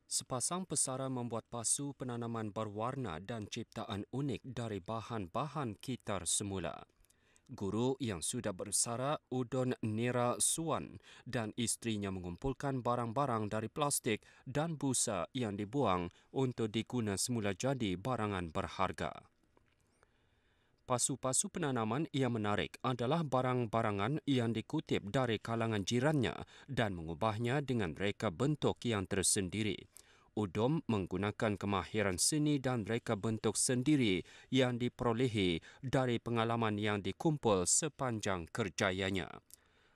Sepasang pesara membuat pasu penanaman berwarna dan ciptaan unik dari bahan-bahan kitar semula. Guru yang sudah bersara Udon Nira Suwan dan isterinya mengumpulkan barang-barang dari plastik dan busa yang dibuang untuk diguna semula jadi barangan berharga. Pasu-pasu penanaman yang menarik adalah barang-barangan yang dikutip dari kalangan jirannya dan mengubahnya dengan reka bentuk yang tersendiri. Udom menggunakan kemahiran seni dan reka bentuk sendiri yang diperolehi dari pengalaman yang dikumpul sepanjang kerjayanya.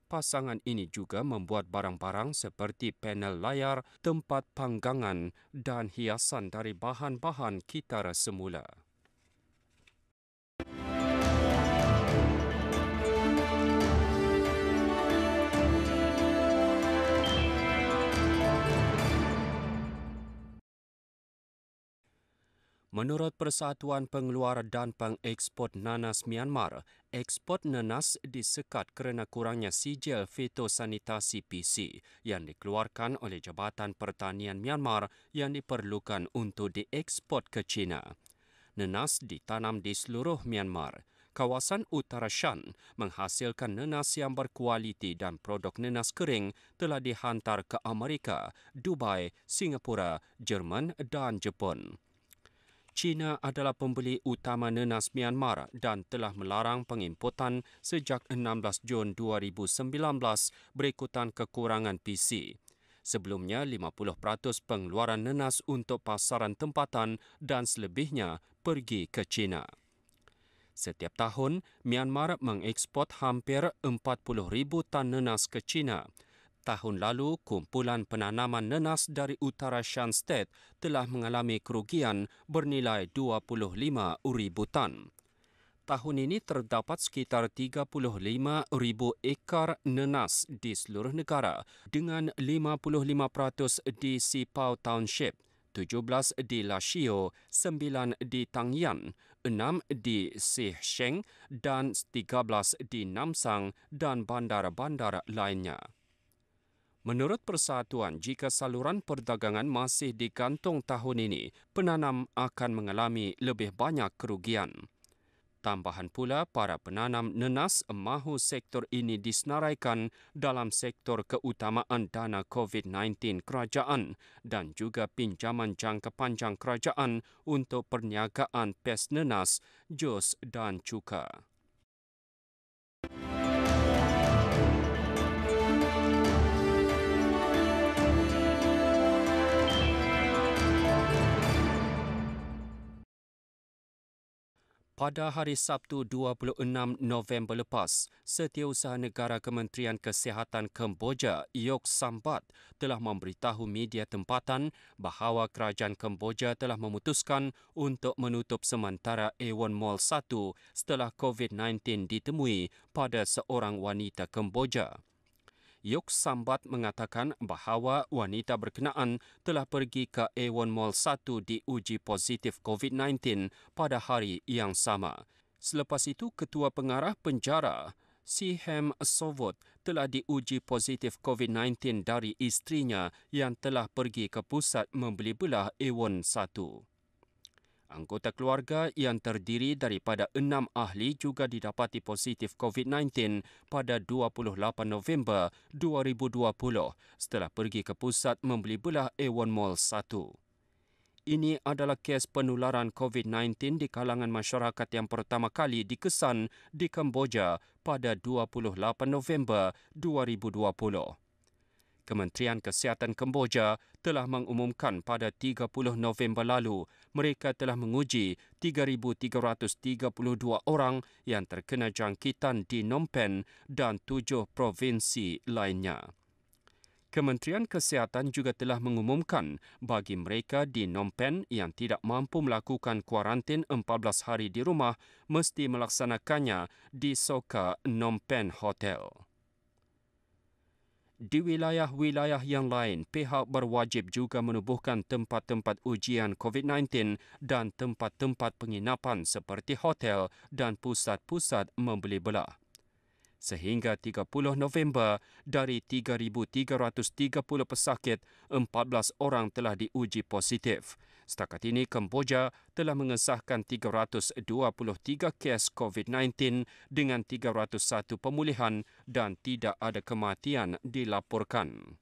Pasangan ini juga membuat barang-barang seperti panel layar, tempat panggangan dan hiasan dari bahan-bahan kitar semula. Menurut Persatuan Pengeluar dan Pengeksport Nanas Myanmar, ekspor nanas disekat kerana kurangnya sijil fitosanitasi PC yang dikeluarkan oleh Jabatan Pertanian Myanmar yang diperlukan untuk diekspor ke China. Nanas ditanam di seluruh Myanmar. Kawasan Utara Shan menghasilkan nanas yang berkualiti dan produk nanas kering telah dihantar ke Amerika, Dubai, Singapura, Jerman dan Jepun. China adalah pembeli utama nanas Myanmar dan telah melarang pengimportan sejak 16 Jun 2019 berikutan kekurangan PC. Sebelumnya, 50% pengeluaran nanas untuk pasaran tempatan dan selebihnya pergi ke China. Setiap tahun, Myanmar mengeksport hampir 40,000 tan nanas ke China. Tahun lalu, kumpulan penanaman nanas dari utara Shan State telah mengalami kerugian bernilai 25,000 tan. Tahun ini terdapat sekitar 35,000 ekar nanas di seluruh negara dengan 55% di Sipao Township, 17 di Lashio, 9 di Tangyan, 6 di Sihsheng dan 13 di Namsang dan bandar-bandar lainnya. Menurut persatuan, jika saluran perdagangan masih digantung tahun ini, penanam akan mengalami lebih banyak kerugian. Tambahan pula, para penanam nanas mahu sektor ini disenaraikan dalam sektor keutamaan dana COVID-19 kerajaan dan juga pinjaman jangka panjang kerajaan untuk perniagaan pes nanas, jus dan cuka. Pada hari Sabtu 26 November lepas, Setiausaha Negara Kementerian Kesihatan Kemboja, Yok Sambat, telah memberitahu media tempatan bahawa kerajaan Kemboja telah memutuskan untuk menutup sementara A1 Mall 1 setelah COVID-19 ditemui pada seorang wanita Kemboja. Yok Sambat mengatakan bahawa wanita berkenaan telah pergi ke A1 Mall 1 diuji positif COVID-19 pada hari yang sama. Selepas itu, Ketua Pengarah Penjara, Sihem Sovot, telah diuji positif COVID-19 dari isterinya yang telah pergi ke pusat membeli belah A1 1. Anggota keluarga yang terdiri daripada 6 ahli juga didapati positif COVID-19 pada 28 November 2020 setelah pergi ke pusat membeli belah A1 Mall 1. Ini adalah kes penularan COVID-19 di kalangan masyarakat yang pertama kali dikesan di Kemboja pada 28 November 2020. Kementerian Kesihatan Kemboja telah mengumumkan pada 30 November lalu mereka telah menguji 3,332 orang yang terkena jangkitan di Phnom Penh dan 7 provinsi lainnya. Kementerian Kesihatan juga telah mengumumkan bagi mereka di Phnom Penh yang tidak mampu melakukan kuarantin 14 hari di rumah mesti melaksanakannya di Soka Phnom Penh Hotel. Di wilayah-wilayah yang lain, pihak berwajib juga menubuhkan tempat-tempat ujian COVID-19 dan tempat-tempat penginapan seperti hotel dan pusat-pusat membeli belah. Sehingga 30 November, dari 3,330 pesakit, 14 orang telah diuji positif. Setakat ini, Kemboja telah mengesahkan 323 kes COVID-19 dengan 301 pemulihan dan tidak ada kematian dilaporkan.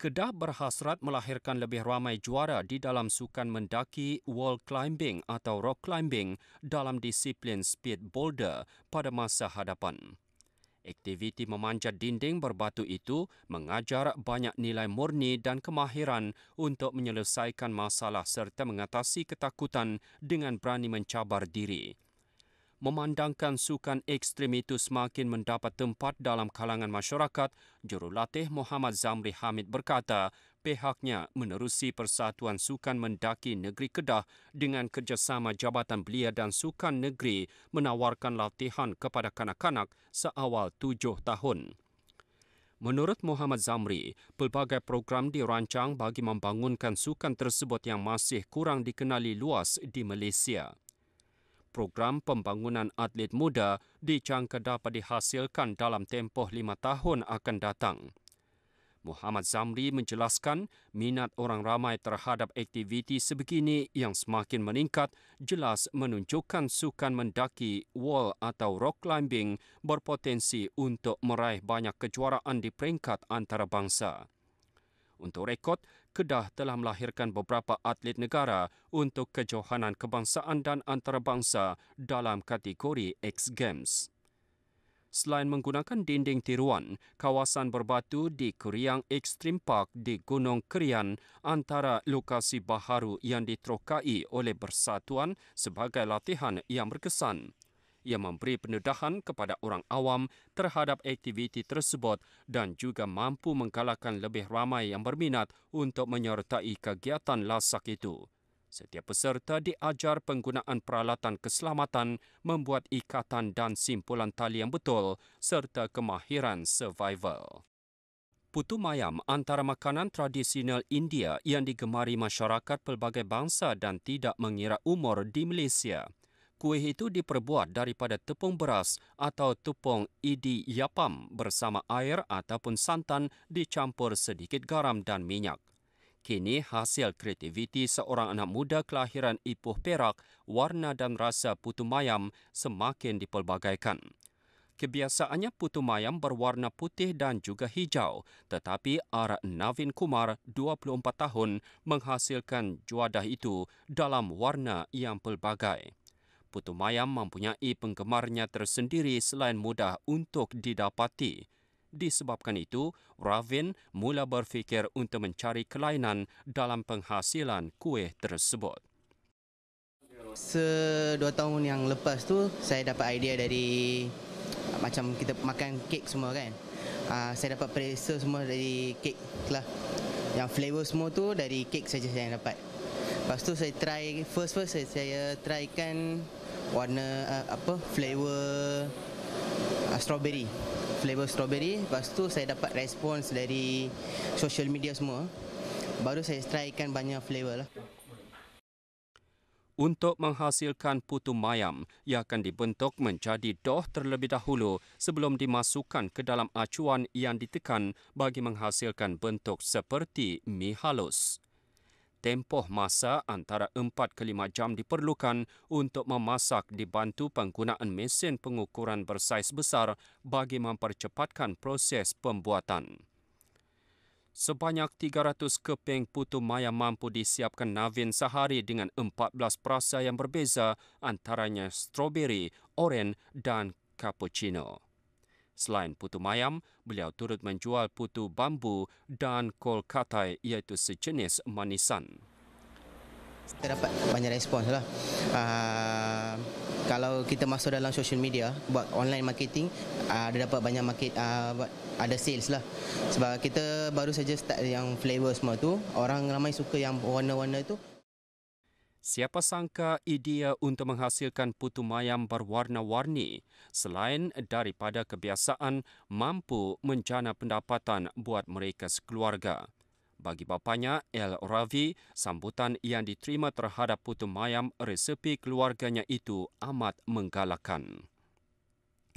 Kedah berhasrat melahirkan lebih ramai juara di dalam sukan mendaki wall climbing atau rock climbing dalam disiplin speed boulder pada masa hadapan. Aktiviti memanjat dinding berbatu itu mengajar banyak nilai murni dan kemahiran untuk menyelesaikan masalah serta mengatasi ketakutan dengan berani mencabar diri. Memandangkan sukan ekstrim itu semakin mendapat tempat dalam kalangan masyarakat, Jurulatih Muhammad Zamri Hamid berkata pihaknya menerusi Persatuan Sukan Mendaki Negeri Kedah dengan kerjasama Jabatan Belia dan Sukan Negeri menawarkan latihan kepada kanak-kanak seawal 7 tahun. Menurut Muhammad Zamri, pelbagai program dirancang bagi membangunkan sukan tersebut yang masih kurang dikenali luas di Malaysia. Program pembangunan atlet muda dijangka dapat dihasilkan dalam tempoh 5 tahun akan datang. Muhammad Zamri menjelaskan minat orang ramai terhadap aktiviti sebegini yang semakin meningkat jelas menunjukkan sukan mendaki wall atau rock climbing berpotensi untuk meraih banyak kejuaraan di peringkat antarabangsa. Untuk rekod, Kedah telah melahirkan beberapa atlet negara untuk kejohanan kebangsaan dan antarabangsa dalam kategori X Games. Selain menggunakan dinding tiruan, kawasan berbatu di Kuriang Extreme Park di Gunung Kerian antara lokasi baharu yang diterokai oleh Bersatuan sebagai latihan yang berkesan. Ia memberi pendedahan kepada orang awam terhadap aktiviti tersebut dan juga mampu menggalakkan lebih ramai yang berminat untuk menyertai kegiatan lasak itu. Setiap peserta diajar penggunaan peralatan keselamatan, membuat ikatan dan simpulan tali yang betul serta kemahiran survival. Putu mayam antara makanan tradisional India yang digemari masyarakat pelbagai bangsa dan tidak mengira umur di Malaysia. Kuih itu diperbuat daripada tepung beras atau tepung idi yapam bersama air ataupun santan dicampur sedikit garam dan minyak. Kini hasil kreativiti seorang anak muda kelahiran Ipoh Perak, warna dan rasa putu mayam semakin dipelbagaikan. Kebiasaannya putu mayam berwarna putih dan juga hijau, tetapi Ara Navin Kumar, 24 tahun, menghasilkan juadah itu dalam warna yang pelbagai. Putu mayam mempunyai penggemarnya tersendiri selain mudah untuk didapati. Disebabkan itu, Ravin mula berfikir untuk mencari kelainan dalam penghasilan kuih tersebut. 2 tahun yang lepas tu, saya dapat idea dari macam kita makan kek semua kan. Saya dapat perisa semua dari kek lah. Yang flavor semua tu dari kek saja saya dapat. Lepas tu saya try, first saya trykan warna flavor strawberry. Flavor strawberry. Lepas tu saya dapat respons dari social media semua. Baru saya trykan banyak flavor lah. Untuk menghasilkan putu mayam, ia akan dibentuk menjadi dough terlebih dahulu sebelum dimasukkan ke dalam acuan yang ditekan bagi menghasilkan bentuk seperti mi halus. tempoh masa antara 4 ke 5 jam diperlukan untuk memasak dibantu penggunaan mesin pengukuran bersaiz besar bagi mempercepatkan proses pembuatan. Sebanyak 300 keping putu maya mampu disiapkan Navin sehari dengan 14 rasa yang berbeza antaranya strawberry, oren dan cappuccino. Selain putu mayam, beliau turut menjual putu bambu dan kol katai iaitu sejenis manisan. Kita dapat banyak respons lah. Kalau kita masuk dalam social media, buat online marketing, dia dapat banyak ada sales lah. Sebab kita baru saja start yang flavor semua tu, orang ramai suka yang warna-warna tu. Siapa sangka idea untuk menghasilkan putu mayam berwarna-warni selain daripada kebiasaan mampu menjana pendapatan buat mereka sekeluarga. Bagi bapanya, El Ravi, sambutan yang diterima terhadap putu mayam resepi keluarganya itu amat menggalakkan.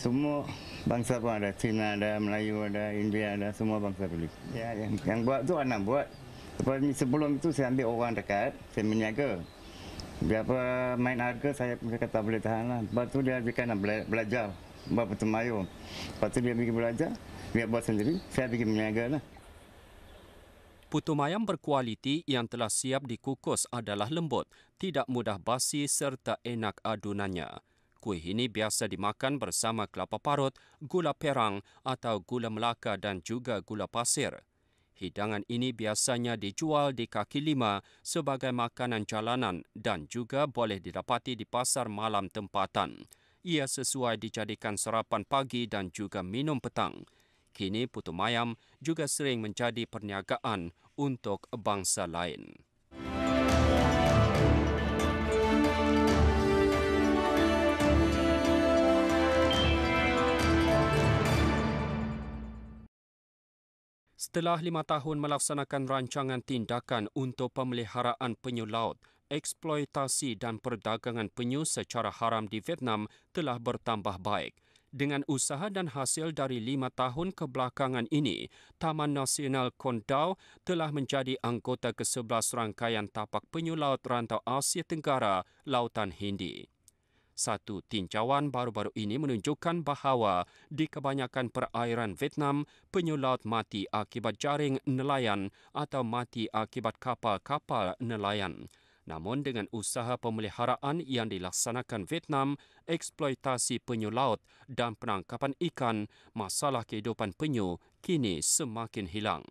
Semua bangsa pun ada, Cina ada, Melayu ada, India ada, semua bangsa beli. Ya, yang buat tu anak buat. Sebelum itu saya ambil orang dekat, saya meniaga. Berapa main harga saya kata boleh tahan lah. Lepas tu dia nak belajar buat putu mayam. Lepas tu dia pergi belajar, dia buat sendiri, saya pergi meniaga lah. Putu mayam berkualiti yang telah siap dikukus adalah lembut, tidak mudah basi serta enak adunannya. Kuih ini biasa dimakan bersama kelapa parut, gula perang atau gula Melaka dan juga gula pasir. Hidangan ini biasanya dijual di kaki lima sebagai makanan jalanan dan juga boleh didapati di pasar malam tempatan. Ia sesuai dijadikan sarapan pagi dan juga minum petang. Kini putu mayam juga sering menjadi perniagaan untuk bangsa lain. Setelah 5 tahun melaksanakan rancangan tindakan untuk pemeliharaan penyu laut, eksploitasi dan perdagangan penyu secara haram di Vietnam telah bertambah baik. Dengan usaha dan hasil dari 5 tahun kebelakangan ini, Taman Nasional Kon Dao telah menjadi anggota ke-11 rangkaian tapak penyu laut rantau Asia Tenggara Lautan Hindi. Satu tinjauan baru-baru ini menunjukkan bahawa di kebanyakan perairan Vietnam, penyu laut mati akibat jaring nelayan atau mati akibat kapal-kapal nelayan. Namun dengan usaha pemeliharaan yang dilaksanakan Vietnam, eksploitasi penyu laut dan penangkapan ikan, masalah kehidupan penyu kini semakin hilang.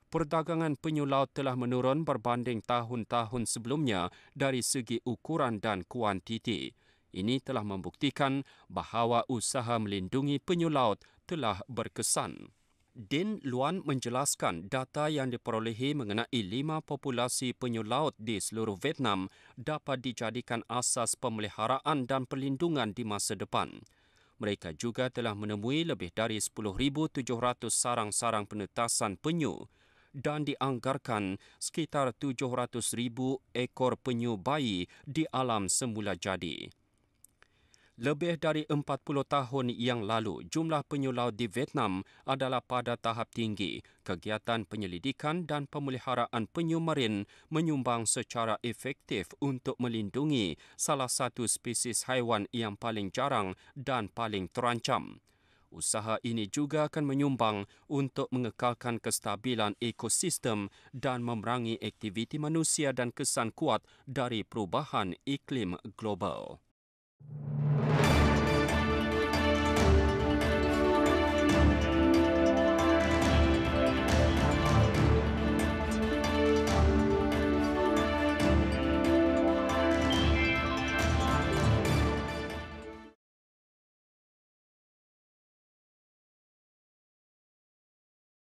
Perdagangan penyu laut telah menurun berbanding tahun-tahun sebelumnya dari segi ukuran dan kuantiti. Ini telah membuktikan bahawa usaha melindungi penyu laut telah berkesan. Din Luan menjelaskan data yang diperolehi mengenai 5 populasi penyu laut di seluruh Vietnam dapat dijadikan asas pemeliharaan dan perlindungan di masa depan. Mereka juga telah menemui lebih dari 10,700 sarang-sarang penetasan penyu dan dianggarkan sekitar 700,000 ekor penyu bayi di alam semula jadi. Lebih dari 40 tahun yang lalu, jumlah penyu laut di Vietnam adalah pada tahap tinggi. Kegiatan penyelidikan dan pemeliharaan penyu marin menyumbang secara efektif untuk melindungi salah satu spesies haiwan yang paling jarang dan paling terancam. Usaha ini juga akan menyumbang untuk mengekalkan kestabilan ekosistem dan memerangi aktiviti manusia dan kesan kuat dari perubahan iklim global.